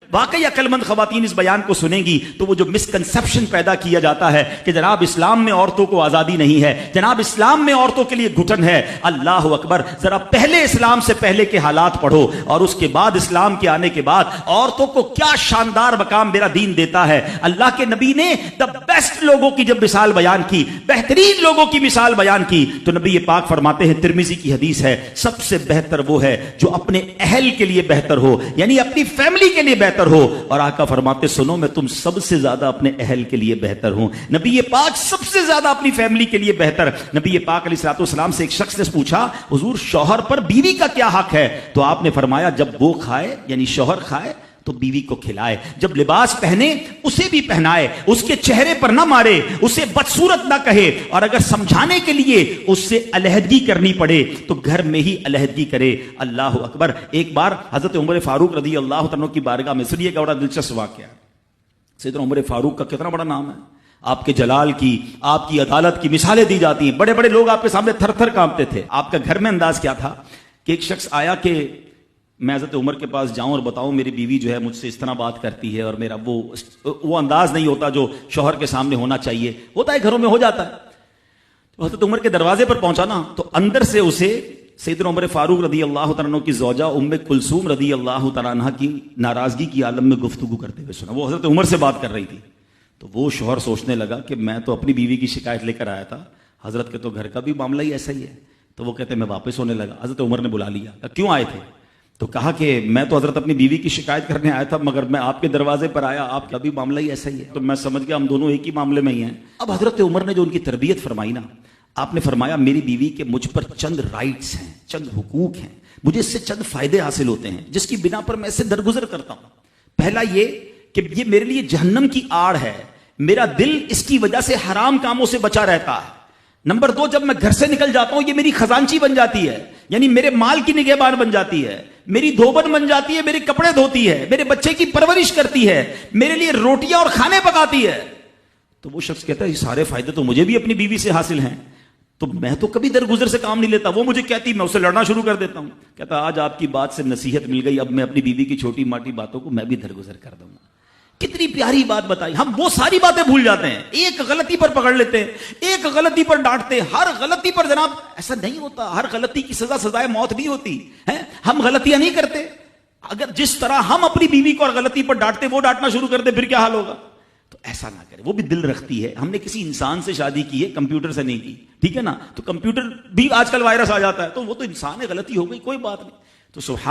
واقعی عقلمند خواتین اس بیان کو سنیں گی تو وہ جو مسکنسپشن پیدا کیا جاتا ہے کہ جناب اسلام میں عورتوں کو آزادی نہیں ہے، جناب اسلام میں عورتوں کے لیے گھٹن ہے، اللہ اکبر، ذرا پہلے اسلام سے پہلے کے حالات پڑھو اور اس کے بعد اسلام کے آنے کے بعد عورتوں کو کیا شاندار مقام میرا دین دیتا ہے۔ اللہ کے نبی نے دا بیسٹ لوگوں کی جب مثال بیان کی، بہترین لوگوں کی مثال بیان کی، تو نبی پاک فرماتے ہیں، ترمذی کی حدیث ہے، سب سے بہتر وہ ہے جو اپنے اہل کے لیے بہتر ہو، یعنی اپنی فیملی کے لیے بہتر ہو۔ اور آقا فرماتے، سنو میں تم سب سے زیادہ اپنے اہل کے لیے بہتر ہوں۔ نبی پاک سب سے زیادہ اپنی فیملی کے لیے بہتر۔ نبی پاک علیہ الصلوۃ والسلام سے ایک شخص نے پوچھا، حضور شوہر پر بیوی کا کیا حق ہے؟ تو آپ نے فرمایا، جب وہ کھائے یعنی شوہر کھائے تو بیوی کو کھلائے، جب لباس پہنے اسے بھی پہنائے، اس کے چہرے پر نہ مارے، اسے بدصورت نہ کہے، اور اگر سمجھانے کے لیے اس سے علیحدگی کرنی پڑے تو گھر میں ہی علیحدگی کرے۔ اللہ اکبر۔ ایک بار حضرت عمر فاروق رضی اللہ عنہ کی بارگاہ میں، سنیے گا، بڑا دلچسپ واقعہ ہے۔ سیدنا عمر فاروق کا کتنا بڑا نام ہے، آپ کے جلال کی، آپ کی عدالت کی مثالیں دی جاتی ہیں، بڑے بڑے لوگ آپ کے سامنے تھر تھر کانپتے تھے۔ آپ کا گھر میں انداز کیا تھا کہ ایک شخص آیا کہ میں حضرت عمر کے پاس جاؤں اور بتاؤں میری بیوی جو ہے مجھ سے اس طرح بات کرتی ہے، اور میرا وہ انداز نہیں ہوتا جو شوہر کے سامنے ہونا چاہیے، ہوتا ہے گھروں میں، ہو جاتا ہے۔ تو حضرت عمر کے دروازے پر پہنچا نا، تو اندر سے اسے سیدنا عمر فاروق رضی اللہ تعالیٰ عنہ کی زوجہ ام کلثوم رضی اللہ تعالیٰ عنہ کی ناراضگی کی عالم میں گفتگو کرتے ہوئے سنا۔ وہ حضرت عمر سے بات کر رہی تھی، تو وہ شوہر سوچنے لگا کہ میں تو اپنی بیوی کی شکایت لے کر آیا تھا، حضرت کے تو گھر کا بھی معاملہ ہی ایسا ہی ہے۔ تو وہ کہتے میں واپس ہونے لگا۔ حضرت عمر نے بلا لیا، کیوں آئے تھے؟ تو کہا کہ میں تو حضرت اپنی بیوی کی شکایت کرنے آیا تھا، مگر میں آپ کے دروازے پر آیا، آپ کا بھی معاملہ ہی ایسا ہی ہے، تو میں سمجھ گیا ہم دونوں ایک ہی معاملے میں ہی ہیں۔ اب حضرت عمر نے جو ان کی تربیت فرمائی نا، آپ نے فرمایا میری بیوی کے مجھ پر چند رائٹس ہیں، چند حقوق ہیں، مجھے اس سے چند فائدے حاصل ہوتے ہیں جس کی بنا پر میں اس سے درگزر کرتا ہوں۔ پہلا یہ کہ یہ میرے لیے جہنم کی آڑ ہے، میرا دل اس کی وجہ سے حرام کاموں سے بچا رہتا ہے۔ نمبر دو، جب میں گھر سے نکل جاتا ہوں یہ میری خزانچی بن جاتی ہے، یعنی میرے مال کی نگہبان بن جاتی ہے، میری دھوبن بن جاتی ہے، میرے کپڑے دھوتی ہے، میرے بچے کی پرورش کرتی ہے، میرے لیے روٹیاں اور کھانے پکاتی ہے۔ تو وہ شخص کہتا ہے یہ سارے فائدے تو مجھے بھی اپنی بیوی سے حاصل ہیں، تو میں تو کبھی درگزر سے کام نہیں لیتا، وہ مجھے کہتی میں اسے لڑنا شروع کر دیتا ہوں۔ کہتا آج آپ کی بات سے نصیحت مل گئی، اب میں اپنی بیوی کی چھوٹی ماٹی باتوں کو میں بھی درگزر کر دوں گا۔ کتنی پیاری بات بتائی۔ ہم وہ ساری باتیں بھول جاتے ہیں، ایک غلطی پر پکڑ لیتے ہیں، ایک غلطی پر ڈانٹتے ہیں، ہر غلطی پر جناب ایسا نہیں ہوتا، ہر غلطی کی سزا سزائے موت نہیں ہوتی ہے۔ ہم غلطیاں نہیں کرتے، اگر جس طرح ہم اپنی بیوی کو اور غلطی پر ڈانٹتے وہ ڈانٹنا شروع کر دے پھر کیا حال ہوگا؟ تو ایسا نہ کرے، وہ بھی دل رکھتی ہے۔ ہم نے کسی انسان سے شادی کی ہے، کمپیوٹر سے نہیں کی، ٹھیک ہے نا؟ تو کمپیوٹر بھی آج کل وائرس آ جاتا ہے، تو وہ تو انسان ہے، غلطی ہو گئی، کوئی بات نہیں۔ تو سبحان